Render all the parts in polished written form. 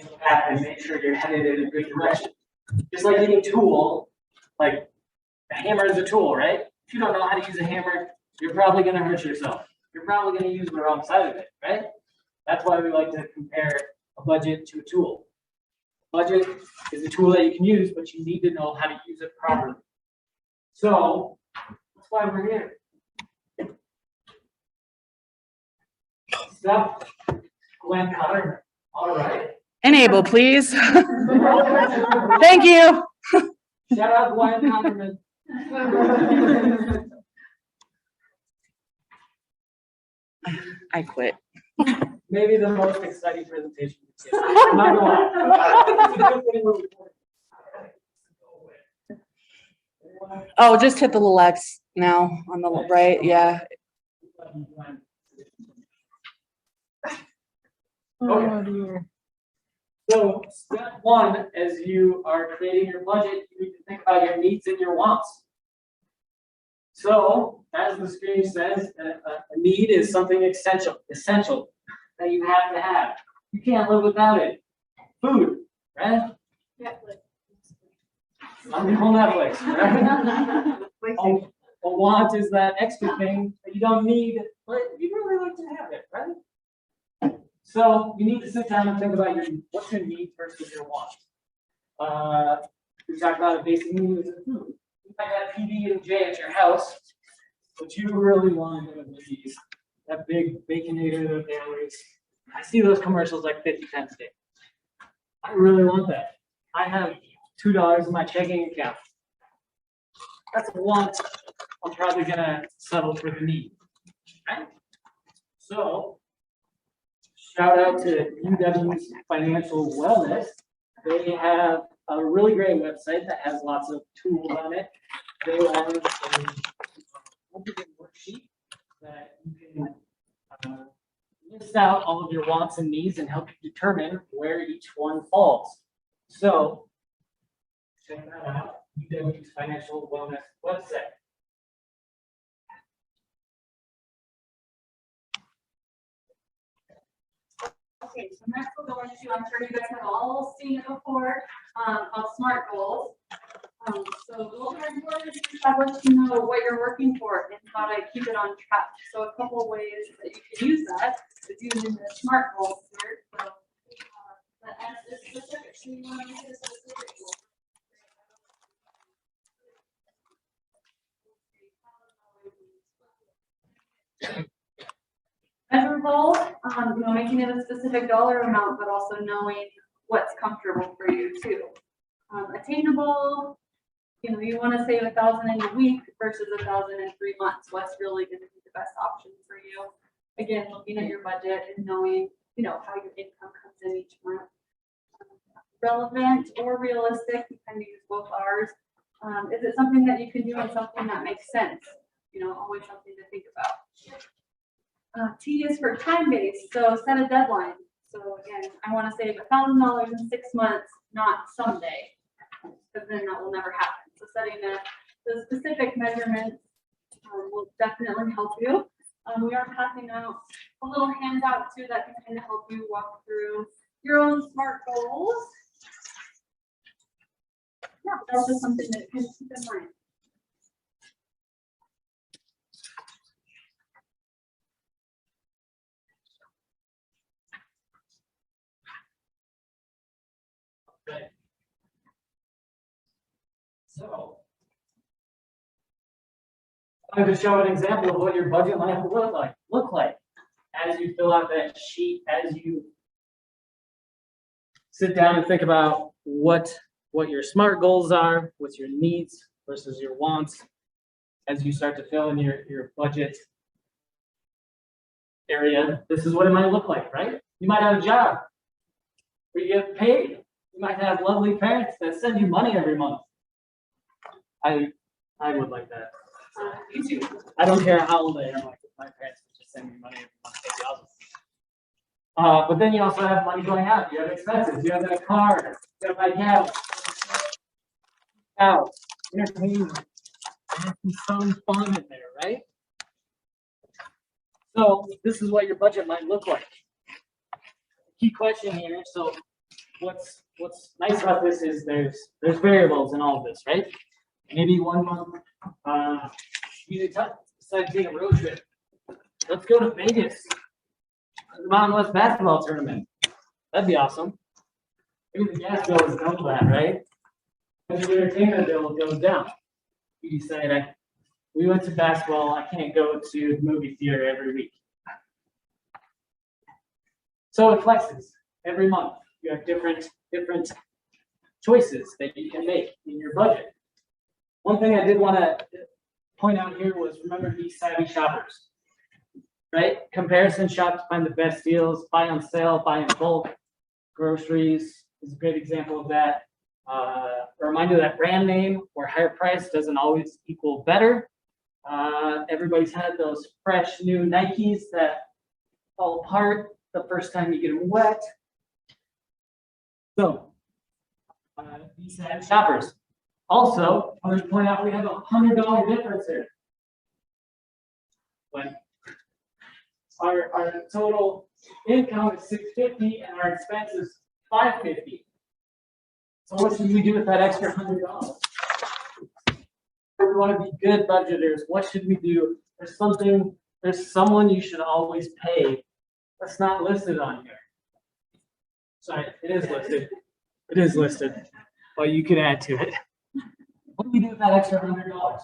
financial path and make sure you're headed in a good direction. Just like any tool, like a hammer is a tool, right? If you don't know how to use a hammer, you're probably going to hurt yourself. You're probably going to use the wrong side of it, right? That's why we like to compare a budget to a tool. Budget is a tool that you can use, but you need to know how to use it properly. So that's why we're here. Steph, Glenn Cotter, all right. Enable, please. Thank you. Shout out Glenn Cotterman. I quit. Maybe the most exciting presentation. I'm not gonna lie. Oh, just hit the little X now on the right. Yeah. Okay. So step one, as you are creating your budget, you need to think about your needs and your wants. So, as the screen says, a need is something essential that you have to have. You can't live without it. Food, right? Netflix. On your whole Netflix, right? A want is that extra thing that you don't need, but you really like to have it, right? So you need to sit down and think about what's your needs versus your wants. We talked about a basic need is food. You might have PB and J at your house, but you really want to go to that big baconator that they always. I see those commercials like 50 times a day. I really want that. I have $2 in my checking account. That's a want. I'm probably gonna settle for the need. Right? So, shout out to UW's Financial Wellness. They have a really great website that has lots of tools on it. They have a worksheet that you can list out all of your wants and needs and help you determine where each one falls. So, check that out, UW's Financial Wellness website. Okay, so next we'll go into, I'm sure you guys have all seen it before, called SMART goals. So goals are important to establish to know what you're working for and how to keep it on track. So a couple of ways that you can use that is using the SMART goals here. So the S is specific, so you want to make it a specific goal. Measurable, making it a specific dollar amount, but also knowing what's comfortable for you too. Attainable, you want to save 1,000 in a week versus 1,000 in 3 months. What's really going to be the best option for you? Again, looking at your budget and knowing, how your income comes in each month. Relevant or realistic, you can use both R's. Is it something that you can do and something that makes sense? Always something to think about. T is for time-based, so set a deadline. So again, I want to save $1,000 in 6 months, not someday, because then that will never happen. So setting the specific measurements will definitely help you. We are passing out a little handout too that can kind of help you walk through your own SMART goals. Yeah, that's just something that you can keep in mind. Okay. So, I'm going to show an example of what your budget might look like as you fill out that sheet, as you sit down and think about what your SMART goals are, what's your needs versus your wants, as you start to fill in your budget area. This is what it might look like, right? You might have a job where you get paid. You might have lovely parents that send you money every month. I would like that. Me too. I don't care how old I am. Like if my parents would just send me money every month, that'd be awesome. But then you also have money going out. You have expenses. You have that car. You have my gas. Out. Entertainment. There's some fun in there, right? So this is what your budget might look like. Key question here. So what's nice about this is there's variables in all of this, right? Maybe 1 month, you decide to take a road trip. Let's go to Vegas, the Mountain West basketball tournament. That'd be awesome. Maybe the gas bill is double that, right? Maybe the entertainment bill goes down. You decide, we went to basketball, I can't go to the movie theater every week. So it flexes every month. You have different choices that you can make in your budget. One thing I did want to point out here was remember to be savvy shoppers, right? Comparison shop to find the best deals, buy on sale, buy in bulk. Groceries is a great example of that. A reminder that brand name or higher price doesn't always equal better. Everybody's had those fresh new Nikes that fall apart the first time you get them wet. So, be savvy shoppers. Also, I'm going to point out we have a $100 difference here. When our total income is $650 and our expense is $550. So what should we do with that extra $100? We want to be good budgeters. What should we do? There's someone you should always pay. That's not listed on here. Sorry, it is listed. It is listed. But you could add to it. What do we do with that extra $100?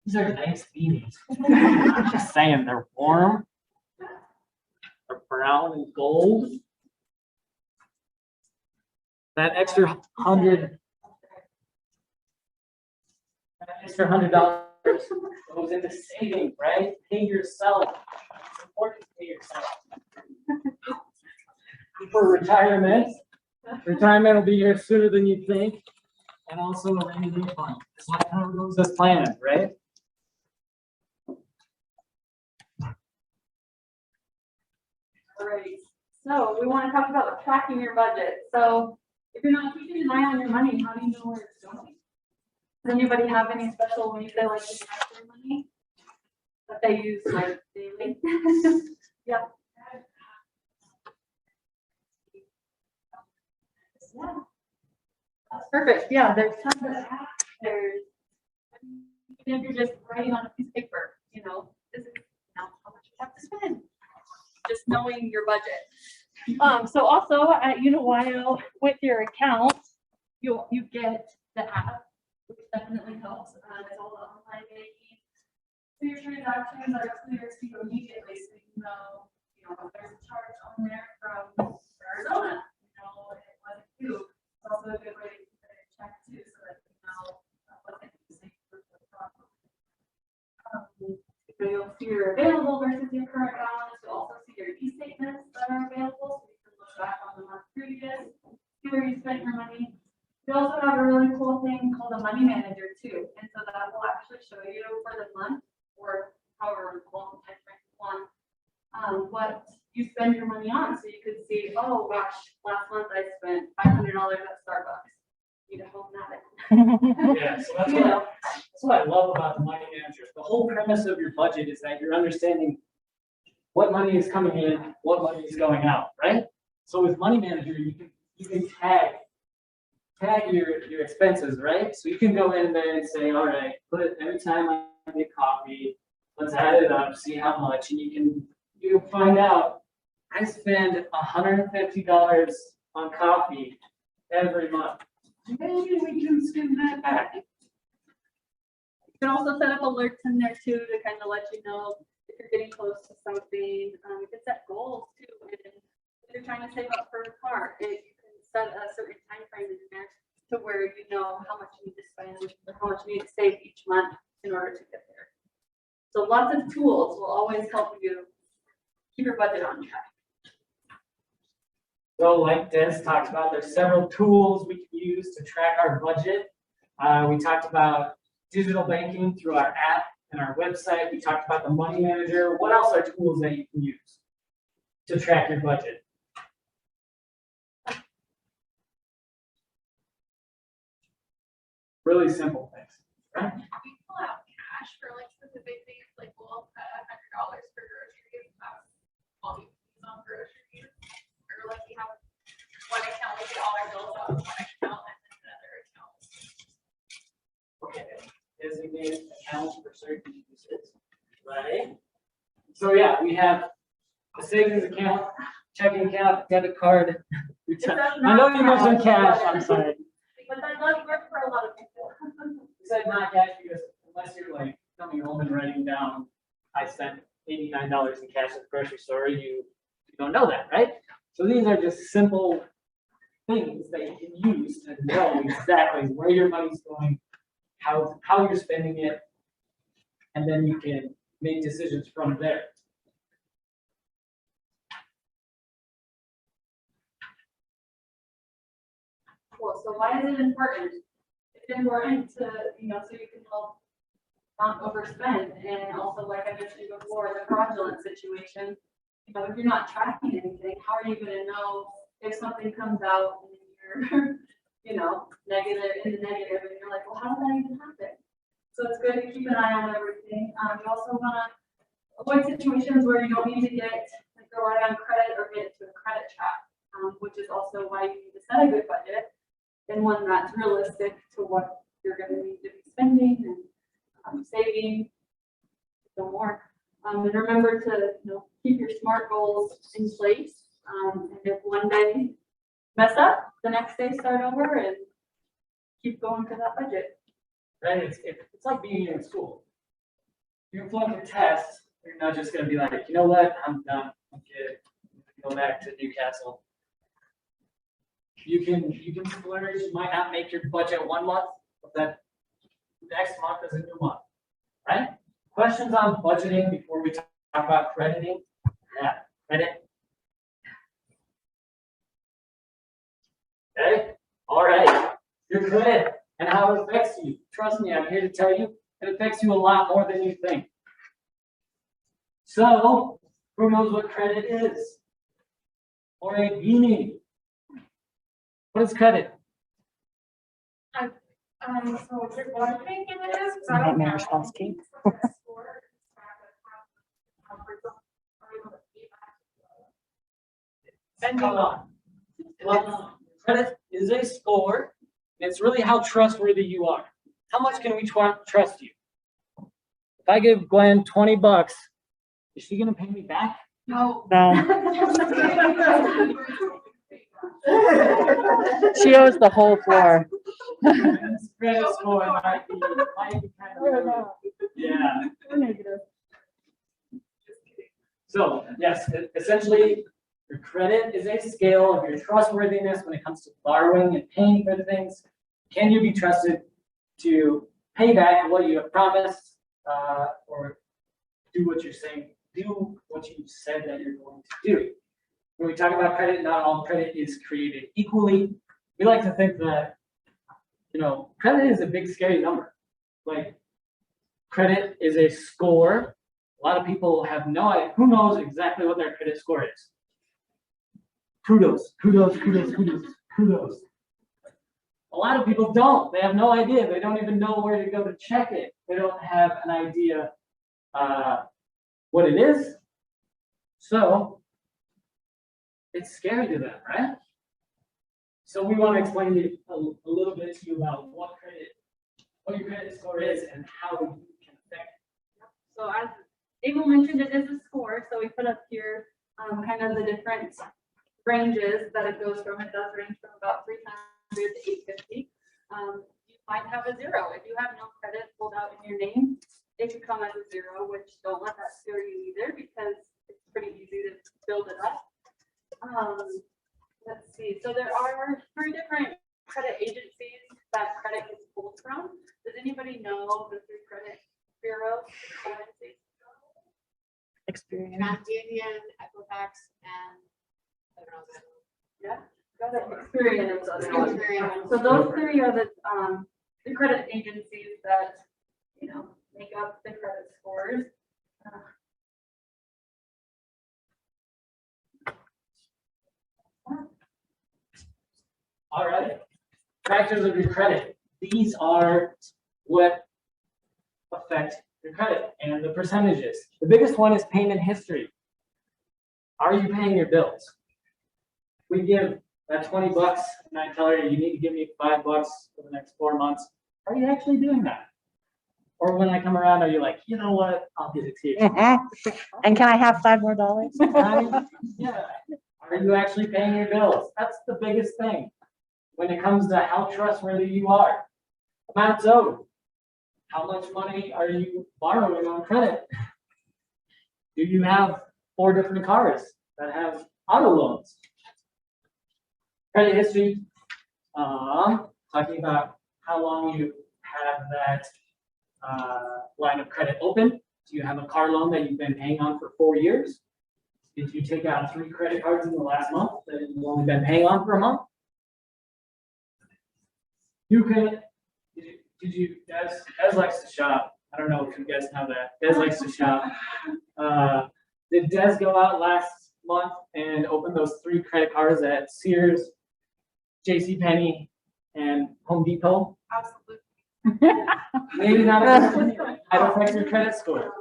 These are nice beanies. I'm just saying, they're warm. They're brown and gold. That extra $100 goes into saving, right? Pay yourself. It's important to pay yourself. For retirement will be here sooner than you think, and also a rainy day fund. It's like how it goes as planned, right? All right, so we want to talk about tracking your budget. So if you're not keeping an eye on your money, how do you know where it's going? Does anybody have any special ways they like to track their money that they use like daily? Yeah. Yeah. That's perfect. Yeah, there's tons of apps. There's, even if you're just writing on a piece of paper, you know, this is now how much you have to spend. Just knowing your budget. So also at Untitled with your account, you get the app, which definitely helps. It's all the online banking. So your transactions are clear to you immediately, so you know if there's a charge on there from Arizona, it wasn't you. It's also a good way to keep it in check too, so that you know what they're using for the problem. You'll see your available versus your current balance. You'll also see your e-statements that are available, so you can look back on the month previous, see where you spent your money. We also have a really cool thing called a money manager too, and so that will actually show you for the month or however long time frame you want what you spend your money on. So you could see, oh gosh, last month I spent $500 at Starbucks. Need to home that. Yeah, so that's what I love about the money manager. The whole premise of your budget is that you're understanding what money is coming in, what money is going out, right? So with money manager, you can tag your expenses, right? So you can go in there and say, all right, every time I get coffee, let's add it up, see how much, and you'll find out I spend $150 on coffee every month. Maybe we can spend that back. You can also set up alerts in there too to kind of let you know if you're getting close to something. You can set goals too. And if you're trying to save up for a car, you can set a certain time frame in there to where you know how much you need to spend or how much you need to save each month in order to get there. So lots of tools will always help you keep your budget on track. So like Des talked about, there's several tools we can use to track our budget. We talked about digital banking through our app and our website. We talked about the money manager. What else are tools that you can use to track your budget? Really simple things, right? We pull out cash for like specific things, like we'll put $100 for groceries. That's all we use on groceries, or like we have one account, we get all our bills out of one account and then another account. Okay, designated accounts for certain uses, right? So yeah, we have a savings account, checking account, debit card. I know you mentioned cash, I'm sorry. But that does work for a lot of people. You said not cash because unless you're like coming home and writing down, I spent $89 in cash at the grocery store, you don't know that, right? So these are just simple things that you can use to know exactly where your money's going, how you're spending it, and then you can make decisions from there. Cool, so why is it important? It's important to, so you can help not overspend, and also, like I mentioned before, the fraudulent situation. If you're not tracking anything, how are you gonna know if something comes out and you're, negative, in the negative, and you're like, well, how did that even happen? So it's good to keep an eye on everything. You also wanna avoid situations where you don't need to rely on credit or get into a credit trap, which is also why you need to set a good budget and one that's realistic to what you're gonna need to be spending and saving, no more. And remember to keep your SMART goals in place. And if one day mess up, the next day start over and keep going to that budget. Right? It's like being in school. You flunk a test, you're not just gonna be like, you know what, I'm done. I'm good. Go back to Newcastle. You can splurge. You might not make your budget 1 month, but that next month is a new month, right? Questions on budgeting before we talk about crediting? Yeah, credit. Okay, all right. Your credit and how it affects you. Trust me, I'm here to tell you, it affects you a lot more than you think. So, who knows what credit is? Or a meaning? What is credit? So what I think it is. Nightmare response key. Hold on. Credit is a score. And it's really how trustworthy you are. How much can we trust you? If I give Gwen $20, is she gonna pay me back? No. No, she owes the whole floor. Gwen's credit score might be kind of low. Yeah. So yes, essentially, your credit is a scale of your trustworthiness when it comes to borrowing and paying for things. Can you be trusted to pay back what you have promised, or do what you're saying, do what you said that you're going to do? When we talk about credit, not all credit is created equally. We like to think that, credit is a big scary number. Like, credit is a score. A lot of people have no idea. Who knows exactly what their credit score is? Kudos. A lot of people don't. They have no idea. They don't even know where to go to check it. They don't have an idea what it is. So it's scary to them, right? So we want to explain a little bit to you about what your credit score is and how you can affect it. So as Abel mentioned, it is a score. So we put up here kind of the different ranges that it goes from. It does range from about 300 to 850. You might have a 0. If you have no credit pulled out in your name, it could come as a 0, which don't let that scare you either because it's pretty easy to build it up. Let's see. So there are 3 different credit agencies that credit gets pulled from. Does anybody know the 3 credit bureaus? Experience. TransUnion, Equifax, and I don't know. Yeah, got it. Experian is the other one. Experian. So those 3 are the credit agencies that make up the credit scores. All right. Factors of your credit. These are what affect your credit and the percentages. The biggest one is payment history. Are you paying your bills? We give that $20 and I tell her you need to give me $5 for the next 4 months. Are you actually doing that? Or when I come around, are you like, you know what? I'll give it to you. And can I have $5 more? Right? Yeah. Are you actually paying your bills? That's the biggest thing when it comes to how trustworthy you are. Amounts owed. How much money are you borrowing on credit? Do you have 4 different cars that have auto loans? Credit history. Talking about how long you have that line of credit open. Do you have a car loan that you've been paying on for 4 years? Did you take out 3 credit cards in the last month that you've only been paying on for a month? You can, Des likes to shop. I don't know if you guys know that. Des likes to shop. Did Des go out last month and open those 3 credit cards at Sears, JCPenney, and Home Depot? Absolutely. Maybe not a good one. How to affect your credit score.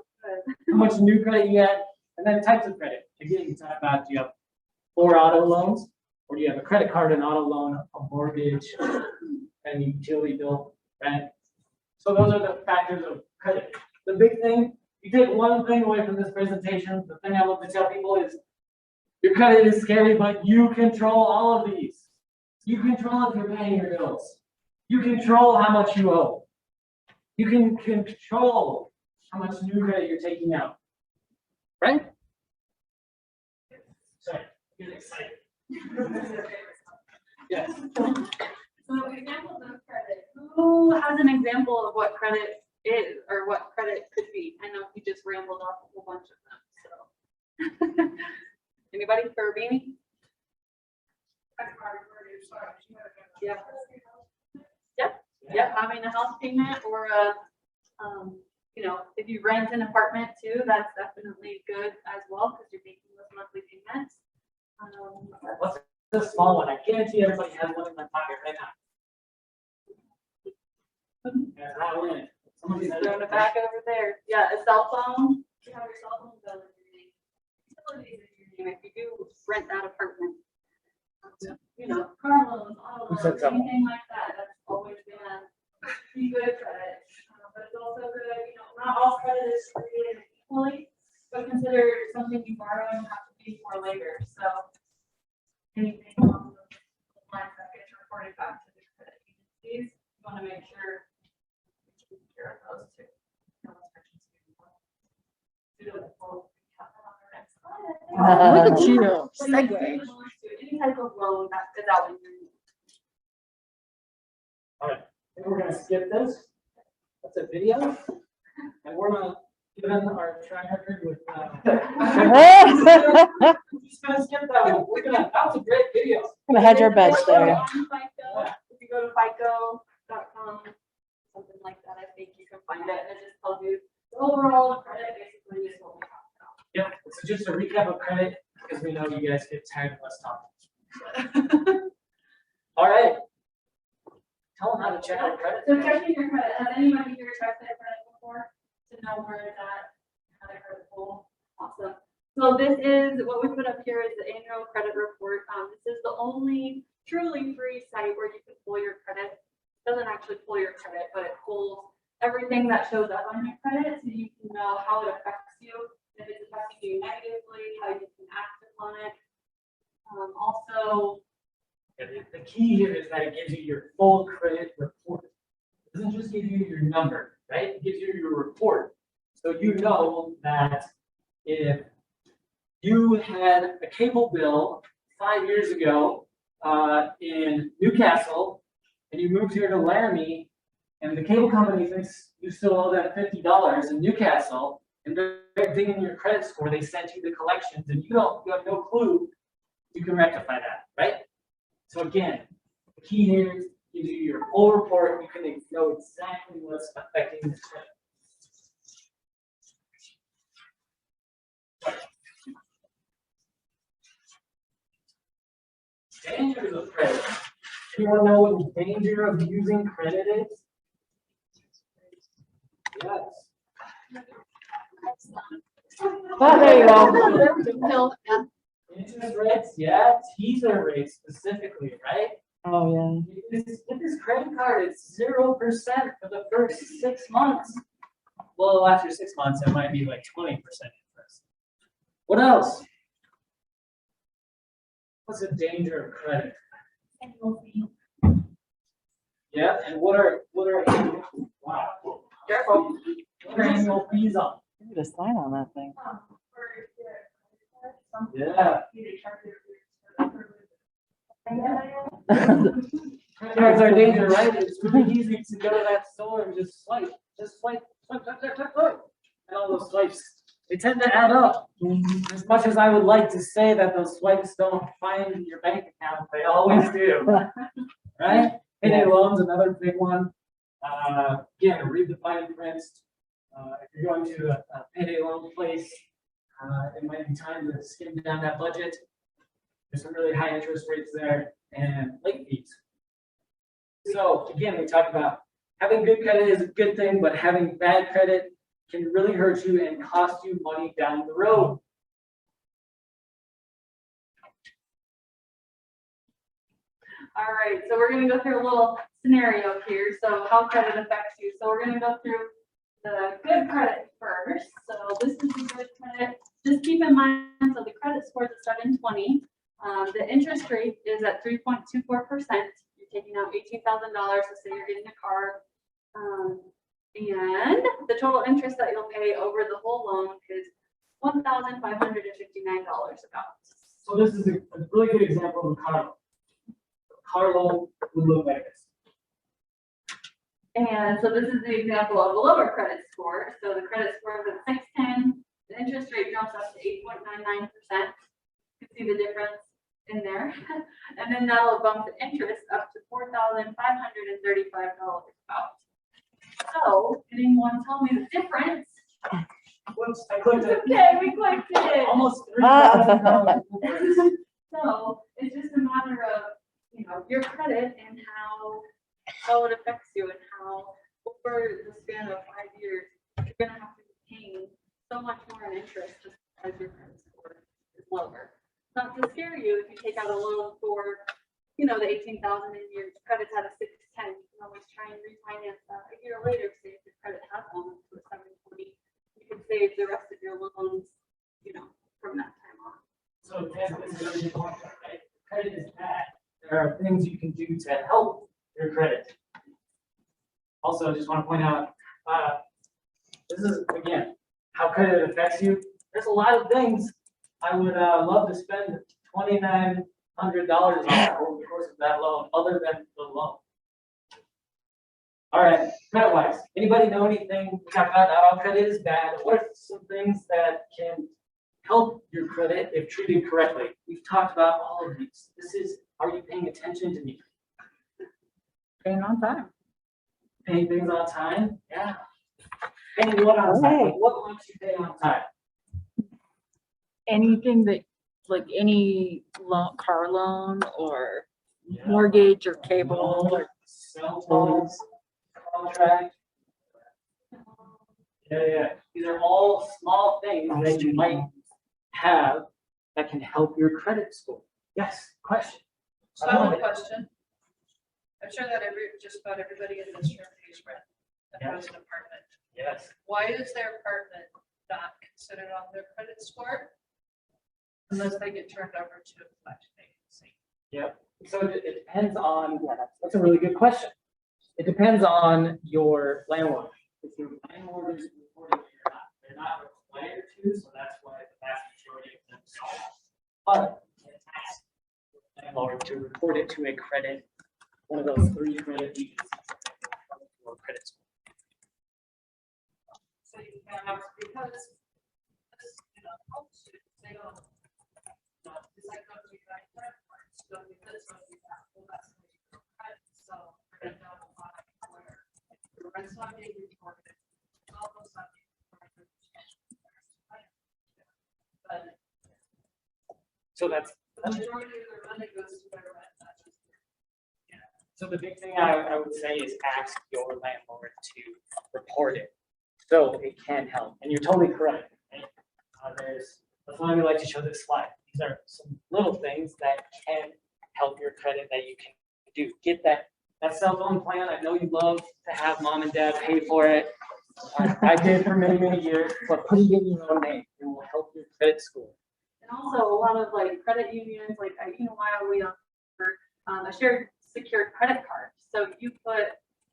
How much new credit you get, and then types of credit. Again, you talk about, do you have 4 auto loans, or do you have a credit card, an auto loan, a mortgage, and utility bill, rent? So those are the factors of credit. The big thing, you take one thing away from this presentation, the thing I love to tell people is, your credit is scary, but you control all of these. You control if you're paying your bills. You control how much you owe. You can control how much new credit you're taking out. Right? Sorry, get excited. Yes. So examples of credit. Who has an example of what credit is or what credit could be? I know you just rambled off a whole bunch of them. So anybody for Beanie? Yeah. Yep. Having a house payment or a, if you rent an apartment too, that's definitely good as well because you're making those monthly payments. What's the small one? I guarantee everybody has one in my pocket right now. That's how in. Somebody's They're in the back over there. Yeah, a cell phone. You have your cell phone bill in your name. Utilities in your name if you do rent that apartment. Car loans, auto Who said loans, something? anything like that. That's always gonna be good credit. But it's also good, not all credit is created equally, but consider something you borrow and have to pay for later. So anything along those lines that gets reported back to the credit agencies, you want to make sure you take care of those too. Look at you. Segue. Any type of loan that is out in your name. All right, and we're gonna skip this. That's a video, and we're not given our track record with. We're just gonna skip that one. That was a great video. Gonna hedge your bets there. On FICO, if you go to FICO.com, something like that, I think you can find it, and it just tells you the overall credit basically is what we talked about. Yeah, so just a recap of credit, because we know you guys get tired of us talking. All right. Tell them how to check their credit. So checking your credit, has anybody here checked their credit before to know where it's at, how their credit pull? Awesome. So this is, what we put up here is the annual credit report. This is the only truly free site where you can pull your credit. It doesn't actually pull your credit, but it pulls everything that shows up on your credit so you can know how it affects you. If it's affecting you negatively, how you can act upon it. Also, The key here is that it gives you your full credit report. It doesn't just give you your number, right? It gives you your report. So you know that if you had a cable bill 5 years ago in Newcastle, and you moved here to Laramie, and the cable company thinks you still owe them $50 in Newcastle, and they're digging your credit score, they sent you the collections, and you have no clue, you can rectify that, right? So again, the key here is gives you your full report. You can know exactly what's affecting the credit. Dangers of credit. You want to know what the danger of using credit is? Yes. Oh, there you go. Interest rates, yeah, teaser rates specifically, right? Oh, yeah. Get this credit card, it's 0% for the first 6 months. Well, after 6 months, it might be like 20% interest. What else? What's the danger of credit? Yeah, and what are annual, wow, careful. What are annual fees on? Put a sign on that thing. Yeah. Credit cards are danger, right? It's really easy to go to that store and just swipe, swipe. And all those swipes, they tend to add up. As much as I would like to say that those swipes don't find your bank account, they always do, right? Payday loans, another big one. Again, read the fine print. If you're going to a payday loan place, it might be time to skim down that budget. There's some really high interest rates there and late fees. So again, we talked about having good credit is a good thing, but having bad credit can really hurt you and cost you money down the road. All right, so we're gonna go through a little scenario here, so how credit affects you. So we're gonna go through the good credit first. So this is the good credit. Just keep in mind, so the credit score is at 720. The interest rate is at 3.24%. You're taking out $18,000 to say you're getting a car. And the total interest that you'll pay over the whole loan is $1,559 about. So this is a really good example of a car loan. A car loan would look like this. And so this is the example of a lower credit score. So the credit score is at 610. The interest rate jumps up to 8.99%. You can see the difference in there. And then that'll bump the interest up to $4,535 about. So, can anyone tell me the difference? Whoops, I clicked it. Okay, we clicked it. Almost $3,000. So it's just a matter of, your credit and how it affects you and how over the span of 5 years, you're gonna have to be paying so much more in interest just because your credit score is lower. Not to scare you if you take out a loan for, the 18,000 and your credit's at a 610, you can always try and refinance that a year later, say if your credit has gone up to a 720, you can save the rest of your loans, from that time on. So this is a really good point, right? Credit is bad. There are things you can do to help your credit. Also, I just want to point out, this is, again, how credit affects you. There's a lot of things I would love to spend $2,900 on over the course of that loan, other than the loan. All right, credit-wise, anybody know anything? We talked about how credit is bad. What are some things that can help your credit if treated correctly? We've talked about all of these. This is, are you paying attention to me? Paying on time. Paying things on time? Yeah. Paying what on time? Like, what makes you pay on time? Anything that, like any loan, car loan or Yeah. mortgage or cable or Cell phones, contract. Yeah. These are all small things that you might have that can help your credit score. Yes, question. So I have a question. I'm sure that just about everybody in this room pays rent and has an apartment. Yes. Why is their apartment not considered on their credit score? Unless they get turned over to a collection agency. Yep. So it depends on, that's a really good question. It depends on your landlord. If your landlord is reporting they're not required to, so that's why the vast majority of them don't. But it asks the landlord to report it to a credit, one of those 3 credit agencies or credit score. So you can have, because this, they don't, it's like going to be right there, it's going to be this, going to be that, well, that's going to be your credit, so we're going to have a lot where the rent's not being reported, it's almost not being reported. But So that's the majority of their money goes to their rent, not just their. So the big thing I would say is ask your landlord to report it. So it can help. And you're totally correct. Right? That's why we like to show this slide. these are some little things that can help your credit that you can do. Get that cell phone plan. I know you love to have mom and dad pay for it. I did for many, many years, but putting it in your own name, it will help your credit score. And also a lot of like credit unions, like I, while we offer a shared secured credit card. So you put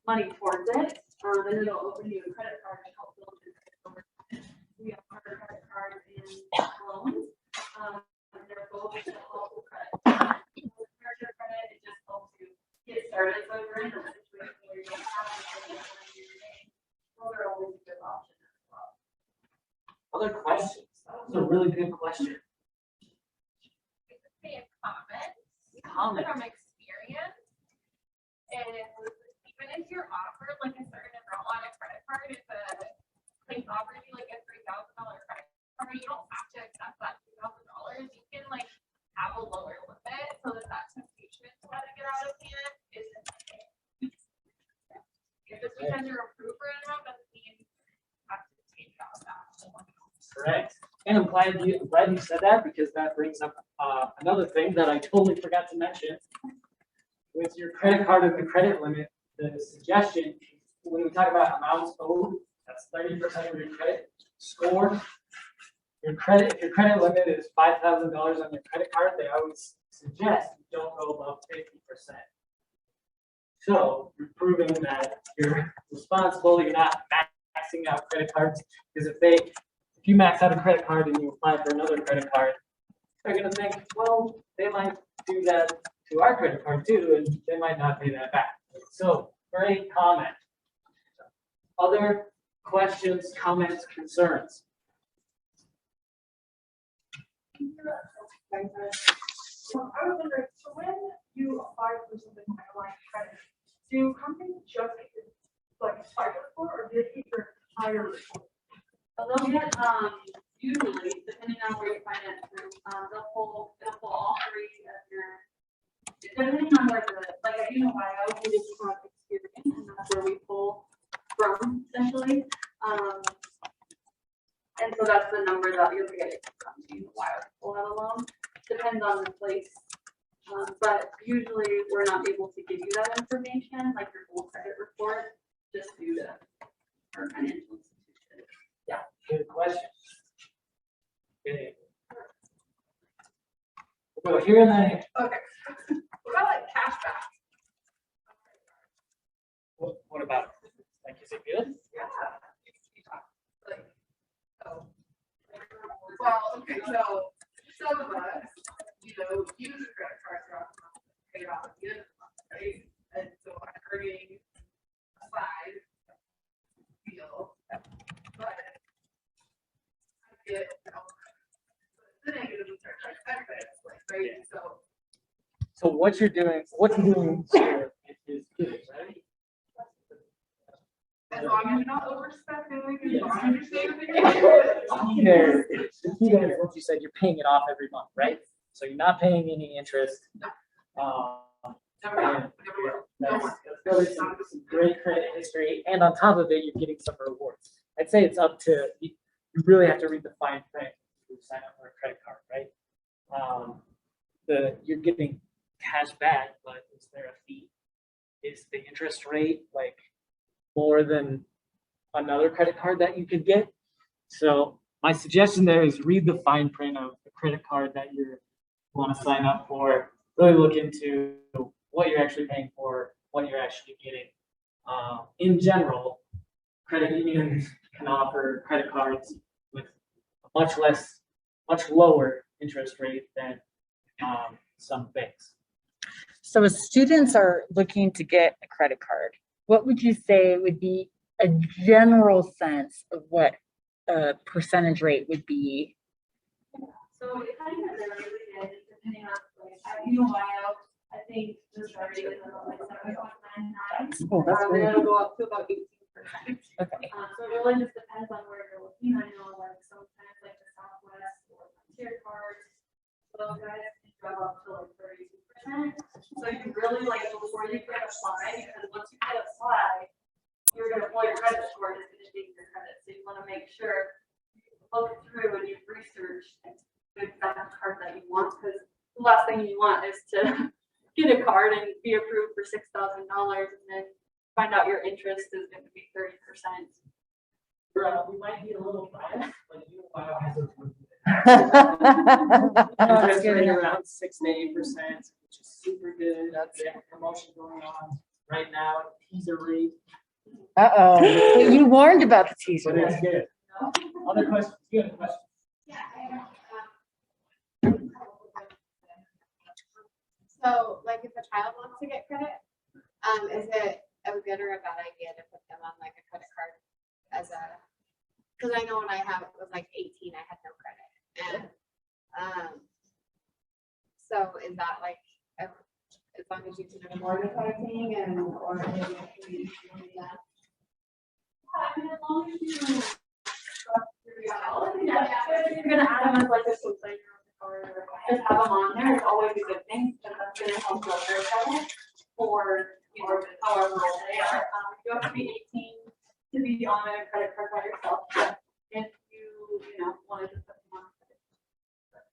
money towards it, then it'll open you a credit card to help build your credit over time. We offer credit cards and loans. And they're both to help with credit. With your credit, it just helps you get started. So if you're in a situation where you don't have anything in your name, those are always a good option as well. Other questions? That was a really good question. Comment. From experience, and even if you're offered like a certain amount on a credit card, if a place offers you like a $3,000 credit card, you don't have to accept that $3,000. You can like have a lower limit so that temptation to let it get out of hand isn't there. Just because you're approved for it doesn't mean you have to take out that. Correct. And I'm glad you said that, because that brings up another thing that I totally forgot to mention. With your credit card and the credit limit, the suggestion, when we talk about amounts owed, that's 30% of your credit score. If your credit limit is $5,000 on your credit card, they always suggest you don't go above 50%. So you're proving that you're responsible, you're not maxing out credit cards, because if you max out a credit card and you apply for another credit card, they're gonna think, well, they might do that to our credit card too, and they might not pay that back. So, great comment. Other questions, comments, concerns? So I was wondering, so when you apply for something like a line of credit, do companies just get like FICO score, or do they get your entire report? They'll get, usually, depending on where you finance through, they'll pull all three of your, depending on where like at Ohio, we just have experience, and that's where we pull from, essentially. And so that's the number that you'll get it from Ohio to pull out a loan. Depends on the place. But usually we're not able to give you that information, like your full credit report, just due to our financial institution. Yeah, good question. Okay. We'll go here and then. Okay. What about like cash back? What about it? Like, is it good? Yeah. Like, oh. Well, okay, so some of us, use a credit card throughout the month, pay it off at the end of the month, right? And so I'm earning a side deal, but I get, the negative is right? So what you're doing here is good, right? As long as you're not overspending, as long as you're saving. The key there is what you said, you're paying it off every month, right? So you're not paying any interest. That's building some great credit history, and on top of it, you're getting some rewards. I'd say it's up to, you really have to read the fine print to sign up for a credit card, right? You're getting cash back, but is there a fee? Is the interest rate like more than another credit card that you could get? So my suggestion there is read the fine print of the credit card that you want to sign up for. Really look into what you're actually paying for, what you're actually getting. In general, credit unions can offer credit cards with a much lower interest rate than some banks. So as students are looking to get a credit card, what would you say would be a general sense of what a percentage rate would be? So it kind of varies depending on the place. I think the starting is like 7.99. Oh, that's And great. it'll go up to about 18%. Okay. So it really just depends on where you're looking. I know like sometimes like the Southwest or tier cards, those guys can go up to like 32%. So you really like before you can apply, because once you can apply, you're gonna pull your credit score and it's gonna take your credit. So you want to make sure you look through and you've researched the exact card that you want. thing you want is to get a card and be approved for $6,000 and then find out your interest is gonna be 30%. We might be a little biased, but you has That's interest good rate enough. around 6 to 8%, which is super good. We have a promotion going on right now, teaser rate, Uh-oh, you warned about the but teaser. it's good. Other questions? You have a question? Yeah, so like if a child wants to get credit, is it a good or a bad idea to put them on like a credit card as a, because I know when I was like 18, I had no credit. And so is that like, as long as you can afford a credit thing and, or maybe you can do that? I mean, as long as you trust your child, if you're gonna add them as like a suicide or just have them on there, it's always a good thing, because that's gonna help build their credit for, you know, however old they are. You have to be 18 to be on a credit card by yourself, but if you know, wanted to put them on a credit card.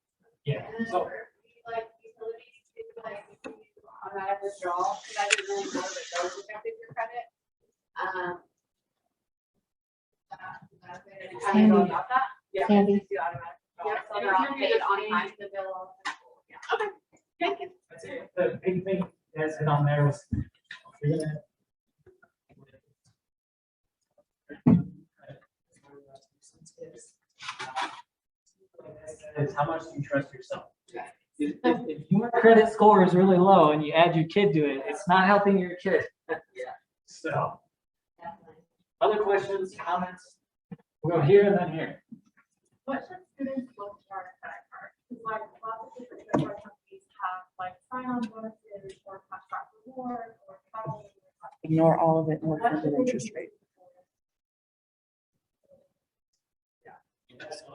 Yeah, And then so, for like utilities, it's like you automatic withdrawal, because I didn't really know that those affected your credit. How do you go about that? Yeah. Sandy. Do automatic withdrawal. Yeah, So so they're all if you're paid just on paying time. the bill off. Yeah. Okay, thank you. I'd say the big thing you guys hit on there was, you're gonna. Is how much do you trust yourself? If your credit score is really low and you add your kid to it, it's not helping your kid. So, other questions, comments? We'll go here and then here. What should students look for in a credit card? Because like lots of different credit card companies have like sign-on bonuses or cashback rewards or travel. Ignore all of it and look for the interest rate. So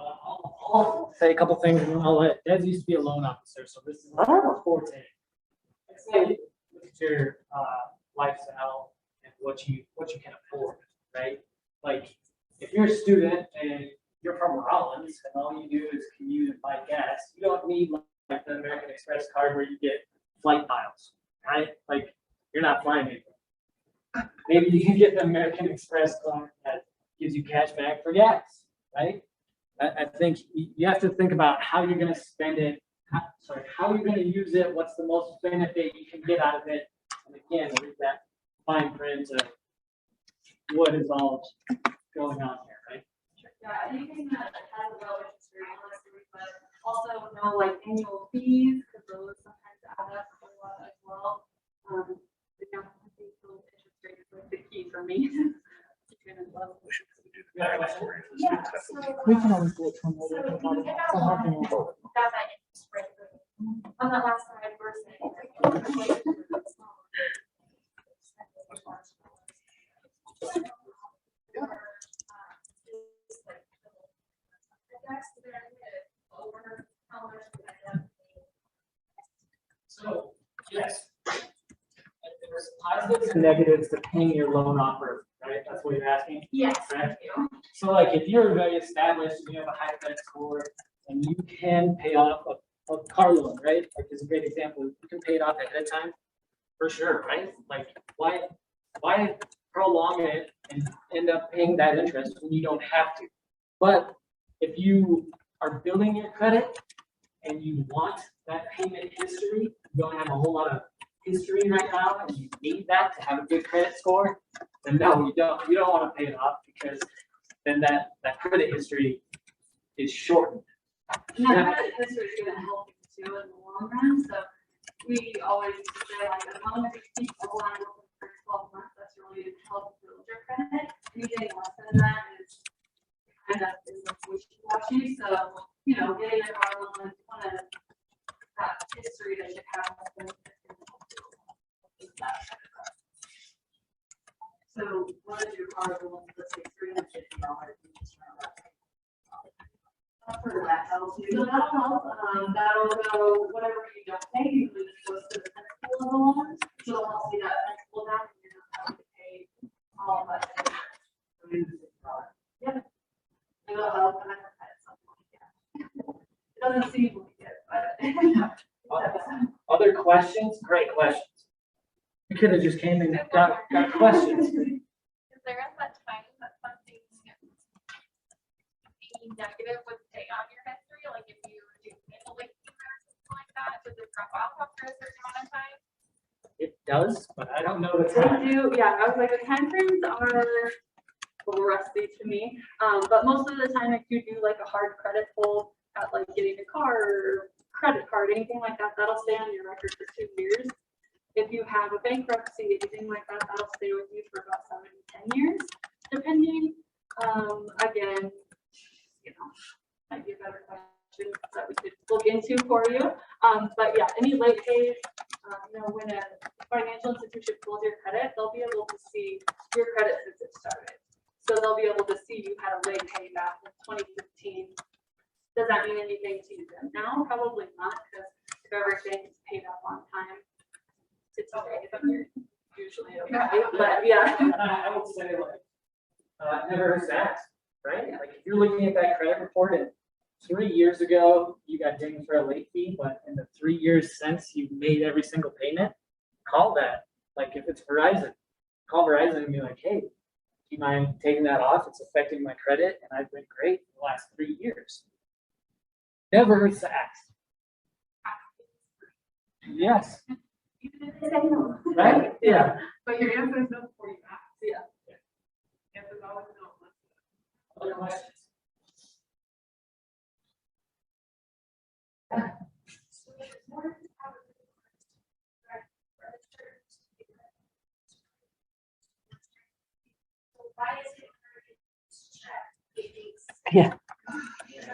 I'll say a couple things and then I'll let, Dez used to be a loan officer, so this is a forte. I'd say, look at your lifestyle and what you can afford, right? Like, if you're a student and you're from Rollins and all you do is commute and buy gas, you don't need like the American Express card where you get flight miles, right? Like, you're not flying anything. Maybe you can get the American Express card that gives you cash back for gas, right? I think you have to think about how you're gonna spend it, how you're gonna use it, what's the most benefit you can get out of it. And again, read that fine print of what is all going on here, right? Yeah, anything that has a low interest rate, honestly, but also no like annual fees, because those sometimes add up a lot as well. Yeah, I think the interest rate is like the key for me. Yeah, so. We can always do it from So later. you get I'll help you. got that interest rate. On that last slide, first. So, yes. There's positives and negatives to paying your loan offer, right? That's what you're asking. Yes, Right? thank you. So like if you're very established and you have a high credit score and you can pay off a car loan, right? Like is a great example. You can pay it off ahead of time for sure, right? Like why prolong it and end up paying that interest when you don't have to? But if you are building your credit and you want that payment history, you don't have a whole lot of history right now and you need that to have a good credit score, then no, you don't. You don't want to pay it off because then that credit history is shortened. And that credit history is gonna help you too in the long run, so we always used to say like, as long as you keep the line open for 12 months, that's really to help build your credit. Anything less than that is kind of wishy-washy, so, you know, getting a car loan is one of that history that you have. So what is your car loan, let's say $350? For that helps you. So that'll help, that'll go, whatever you don't pay, usually just goes to the principal of the loan, so it'll help you that principal down, and you're not having to pay all of that. Yeah. It'll help, and I have had something like that. It doesn't seem like it, but. other questions? Great questions. We could have just came and got questions. Is there at that time that something negative would stay on your history? Like if you do a late fee or something like that, does it drop off after a certain amount of time? It does, but I don't know the They time. do, yeah, I was like, the timeframes are a little rusty to me. But most of the time, if you do like a hard credit pull at like getting a car or credit card, anything like that, that'll stay on your record for 2 years. If you have a bankruptcy, anything like that, that'll stay with you for about 7 to 10 years, depending. Again, you know, might be a better question that we could look into for you. But yeah, any late pays, you know, when a financial institution pulls your credit, they'll be able to see your credit since it started. So they'll be able to see you had a late pay back in 2015. Does that mean anything to you then? Now, probably not, because if everything is paid up on time, it's okay, then you're usually okay, but yeah. I would say like, never hurts to ask, right? Like if you're looking at that credit report and 3 years ago, you got dinged for a late fee, but in the 3 years since you've made every single payment, call that. Like if it's Verizon, call Verizon and be like, hey, do you mind taking that off? It's affecting my credit and I've been great for the last 3 years. Never hurts to ask. Yes, Even if they say no. right? Yeah. But your answer is no before you ask. Yeah. Answer is always no. Other questions? Yeah.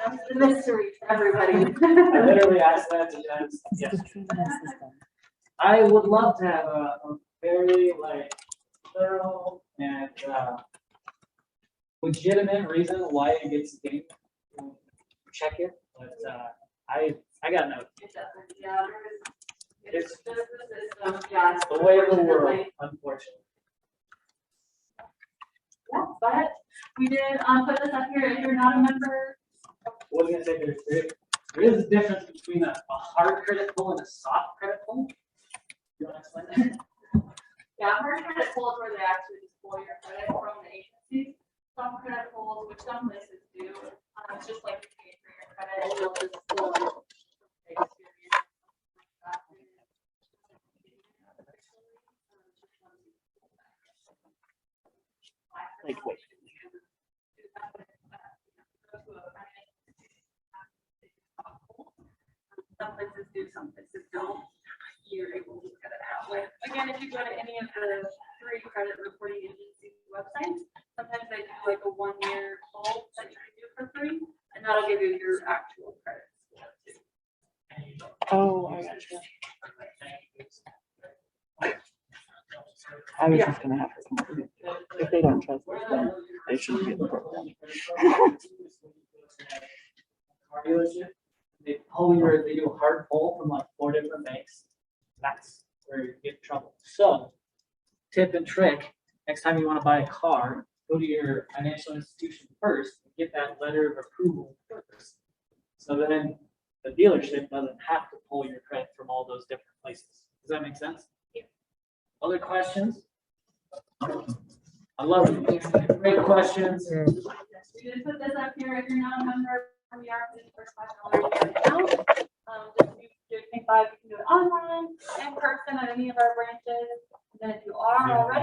That's the mystery to everybody. I literally asked that to Jens yesterday. I would love to have a very like thorough and legitimate reason why it gets dinged. Check it, but I got no. It doesn't, yeah. It's This is, yeah. It's the way of the world, unfortunately. Yeah, but we did, put this up here, if you're not a member, What was I gonna say? There is a difference between a hard credit pull and a soft credit pull. You want to explain that? yeah, hard credit pulls where they actually just pull your credit from the agency. Some credit pulls, which some places do, it's just like you pay for your credit, and they'll just pull it. Like, wait. Some places do, some places don't. You're able to look at it that way. Again, if you go to any of the 3 credit reporting agency websites, sometimes they do like a 1-year poll that you can do for free, and that'll give you your actual credit score too. Oh, I got you. I was just gonna have her come over. If they don't trust us, then they shouldn't be in the program. Car dealership, they do a hard pull from like 4 different banks. That's where you get in trouble. So, tip and trick, next time you want to buy a car, go to your financial institution first and get that letter of approval first. So then the dealership doesn't have to pull your credit from all those different places. Does that make sense? Yeah. Other questions? I love it. Great questions. We did put this up here, if you're not a member, we are paying for $5 account. Just do it, you can do it online, in person at any of our branches. And then if you are already